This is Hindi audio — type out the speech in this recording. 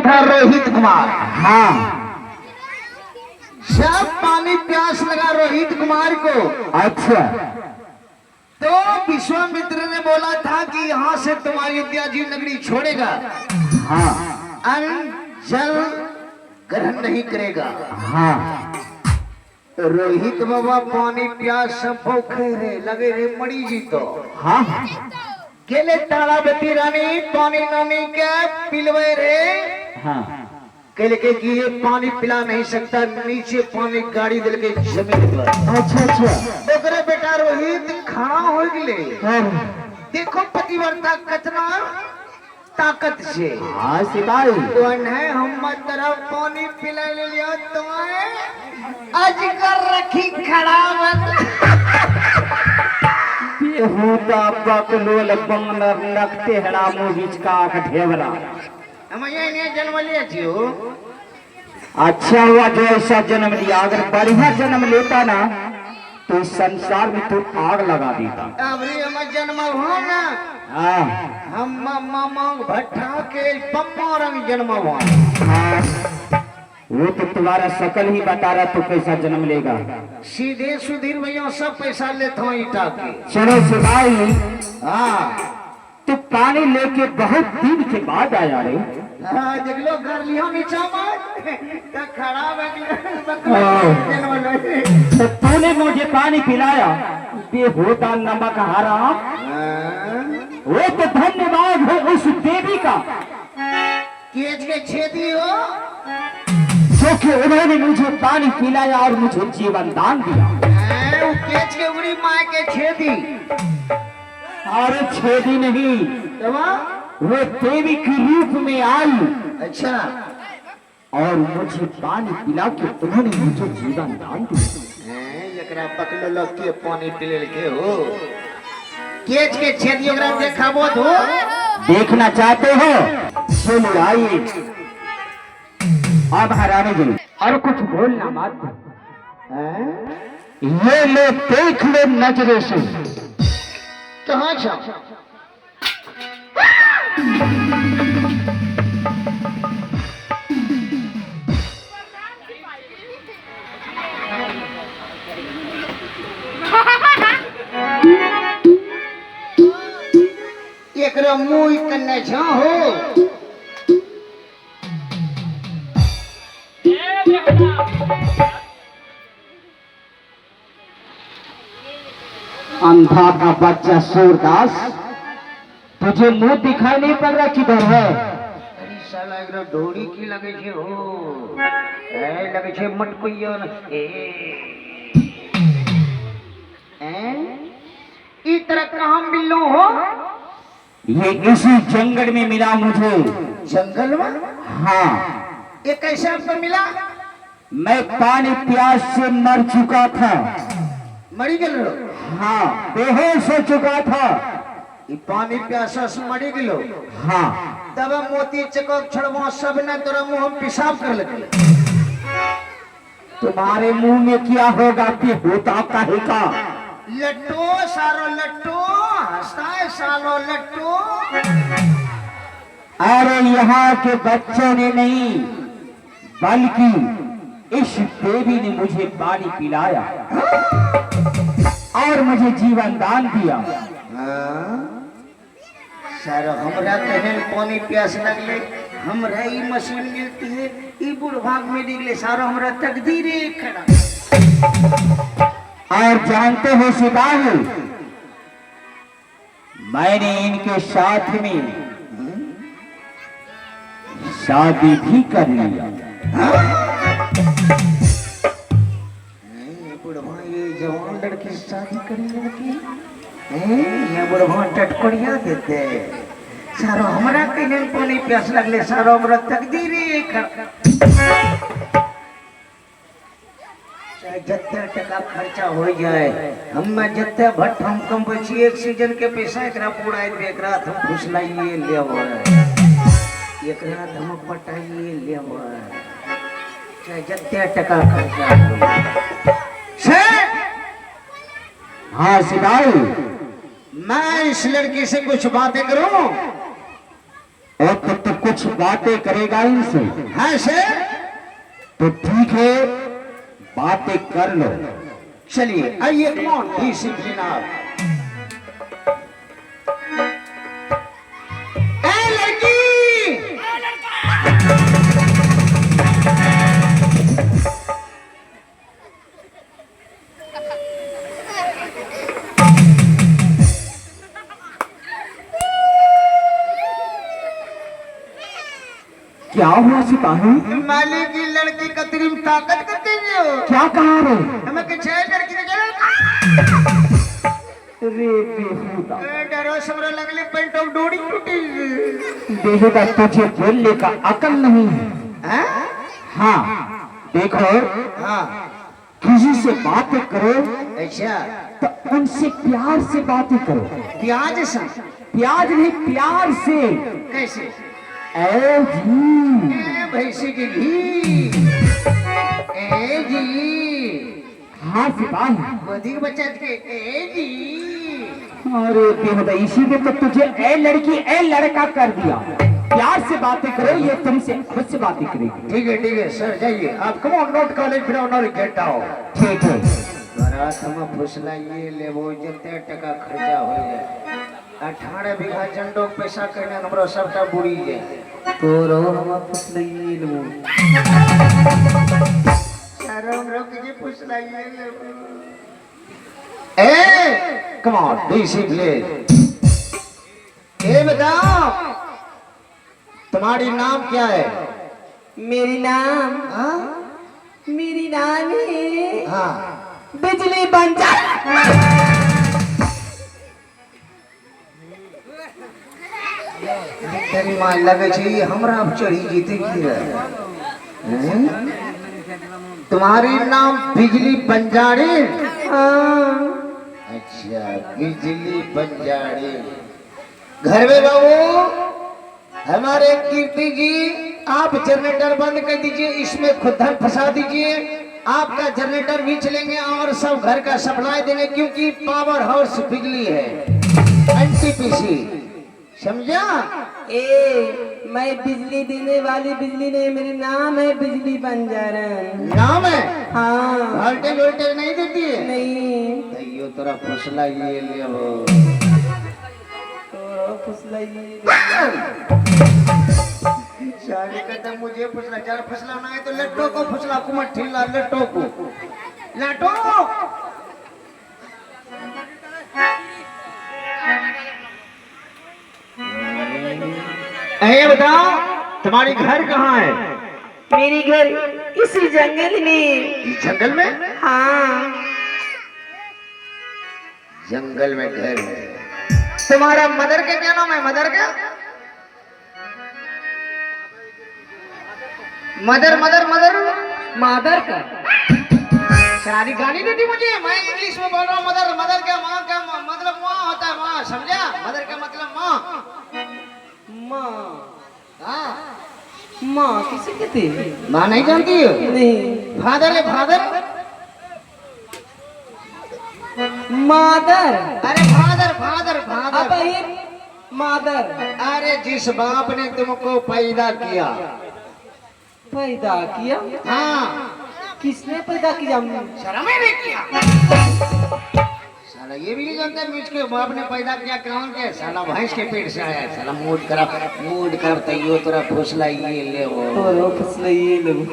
था रोहित कुमार। हाँ, जब पानी प्यास लगा रोहित कुमार को, अच्छा, तो विश्वामित्र ने बोला था कि यहाँ से तुम्हारी अयोध्या नगरी छोड़ेगा, हाँ, अन्न जल ग्रहण नहीं करेगा। हाँ, रोहित बाबा पानी प्यास सब भूखे रे लगे रे मरी जी तो हाँ, केले तालाबती रानी पानी नानी के पिलवे रे, हाँ, केले के कि ये पानी पिला नहीं सकता, नीचे पानी गाड़ी दिल के जमीन पर। अच्छा, अच्छा, ओकरे बेटा रोहित खड़ा हो गए। हाँ, देखो पतिव्रता कितना ताकत से। हाँ सिपाही, तो है हम तरफ पानी पिला ले लिया तो अजगर रखी खड़ा होता बकलोल बंगलर लगते हड़ा मोहिच का ढेवरा। हम ये जन्म लिया थियो। अच्छा हुआ जो ऐसा जन्म लिया, अगर बढ़िया जन्म लेता ना तो इस संसार में तो आग लगा देता। अबरी हम जन्म हुआ ना, हाँ, हम मामा भट्टा के पम्मा रंग जन्म हुआ। हाँ, वो तो तुम्हारा शकल ही बता रहा, तो कैसा जन्म लेगा। सीधे सुधीर भैया सब पैसा लेते हो ईटा के। चलो सिपाही, हाँ, तो पानी लेके बहुत दिन के बाद आया रे। हाँ देख लो घर लियो नीचा में तो खड़ा तो तूने मुझे पानी पिलाया, ये होता नमक हराम। वो तो धन्यवाद हो उस देवी का, केज के छेदी हो, जो कि उन्होंने मुझे पानी पिलाया और मुझे जीवन दान दिया। वो केज के उड़ी माँ के छेदी। अरे छेदी नहीं, तो वो देवी के रूप में आई। अच्छा, और मुझे पानी पिला के उन्होंने मुझे जीवन दान दिया। पकड़ लो के पानी पिले के हो, केज के छेदी ओकरा देखाबो तो। देखना चाहते हो? चलो आइए। अब हराने जी और कुछ बोलना मत। ये ले देख ले नजरे से। कहाँ जाओ? एकरा मुँह कन्ने हो। अंधा का बच्चा सूरदास, तुझे मुंह दिखाई नहीं पड़ रहा, किधर है? अरे साला एकरा ढोड़ी की लगे छे हो, ए लगे छे मटकुइया न ई तरह कहाँ मिलो हो? ये इसी जंगल में मिला मुझे। जंगल में? हाँ। ये कैसे आपको मिला? मैं पानी प्यास से मर चुका था। मरी गलो? हाँ, बेहोश हो चुका था। ये पानी प्यासा से मरी गलो? हाँ। तब मोती चकोक छड़वा सब ने तोरा मुंह में पेशाब कर लगे। तुम्हारे मुंह में क्या होगा कि होता काहे का? लट्टू सारो लट्टू, हंसता है सालो लट्टू। अरे यहाँ के बच्चों ने नहीं, बल्कि इस देवी ने मुझे पानी पिलाया और मुझे जीवन दान दिया। सारो हमरा कहे पानी प्यास लगले, हमरा ई मशीन मिलती है, ई बुढ़भाग में निकले, सारो हमरा तकदीर खड़ा। और जानते हो सिपाही, मैंने इनके साथ में शादी भी कर लिया। बुढ़वा ये जवान लड़की से शादी करी लड़की, ये बुढ़वा टटकोड़िया देते। सारो हमरा कहे पानी प्यास लगले, सारो हमरा तकदीर खड़ा। जितना टका खर्चा हो जाए, हम जितना भट्ट हम कम बची, एक सीजन के पैसा एकरा पूरा एकरा हम फुसलाइए लेवा, एकरा धमक पटाइए लेवा, चाहे जितना टका खर्चा। हाँ सिपाही, मैं इस लड़की से कुछ बातें करूं? और तो कुछ बातें करेगा इनसे। हाँ सर, तो ठीक है, बातें कर लो। चलिए आइए, कौन डिसिप्लिन आप। ए लड़की, क्या हुआ सिपाही? मालिक की लड़की कतरी में ताकत करते हो। क्या कहा रे? हमें कुछ है लड़की ने रे बेहुदा, डरो समरो लगले पेंट ऑफ डोरी टूटी। बेहुदा, तुझे बोलने का अकल नहीं है। हाँ हाँ देखो, हाँ, किसी से बातें करो अच्छा, तो उनसे प्यार से बातें करो। प्याज सा प्याज नहीं, प्यार से। कैसे? ए जी, भैंसी की घी। ए जी, हाँ सिपाही। बदी बच्चा के ए जी। अरे बेहुदा, इसीलिए तो तुझे ए लड़की ए लड़का कर दिया। प्यार से बातें करो, ये तुमसे खुद से बातें करेगी। ठीक है सर, जाइए आप। कम ऑन, नोट कॉलेज फिर ऑनर गेट आओ। ठीक है। बारात हम फुसलाइए ले, वो जते टका खर्चा हो जाए। 18 बीघा जंडो पैसा करने हमरो सबटा बुड़ी जाए। तो रो हम फुसलाइए ले, शर्म रो के फुसलाइए ले। ए कम ऑन, डिसिप्लिन। ए बताओ, तुम्हारी नाम क्या है? मेरी नाम हाँ मेरी नाम है हाँ, बिजली बंजा। तेरी माँ लगे छी हमरा अब चढ़ी जीते की रहे। तुम्हारी नाम बिजली बंजारी? हाँ, अच्छा, बिजली बंजारी। घर में बाबू, हमारे कीर्ति जी, आप जनरेटर बंद कर दीजिए, इसमें खुदन फंसा दीजिए। आपका जनरेटर भी चलेंगे और सब घर का सप्लाई देंगे, क्योंकि पावर हाउस बिजली है, एनटीपीसी, समझा? मैं बिजली देने वाली बिजली नहीं, मेरी नाम है बिजली बंजारन। नाम है? हाँ, वोल्टेज वोल्टेज नहीं देती है? नहीं तैयो तोरा फुसला ये ले वो। तो फुसलाइए। शादी कहता मुझे फुसला, जरा फुसला ना है तो लट्टो को फुसला, कुमट ठिल्ला लट्टो को लट्टो। ये बताओ, तुम्हारी घर कहाँ है? मेरी घर इसी जंगल में। इस जंगल में? हाँ, जंगल में घर है। तुम्हारा मदर के क्या नाम है? मदर का? मदर मदर मदर मादर का। सारी गाली देती मुझे। मैं इंग्लिश में बोल रहा हूँ। मदर, मदर क्या, माँ का मतलब माँ होता है, माँ, समझा? मदर का मतलब माँ। माँ, हाँ, माँ किसे कहते हैं? माँ नहीं जानती हो? नहीं। फादर है, फादर। मादर। अरे फादर फादर अब फादर। ये मादर अरे जिस बाप ने तुमको पैदा किया। पैदा किया? हाँ, किसने पैदा किया? शर्म ही नहीं किया। साला ये भी नहीं जानता मुझके बाप ने पैदा किया कौन के? साला भैंस के पेट से आया। साला मूड कर तैयो तोरा फुसला ये ले वो। तो फुसलाइए लोग।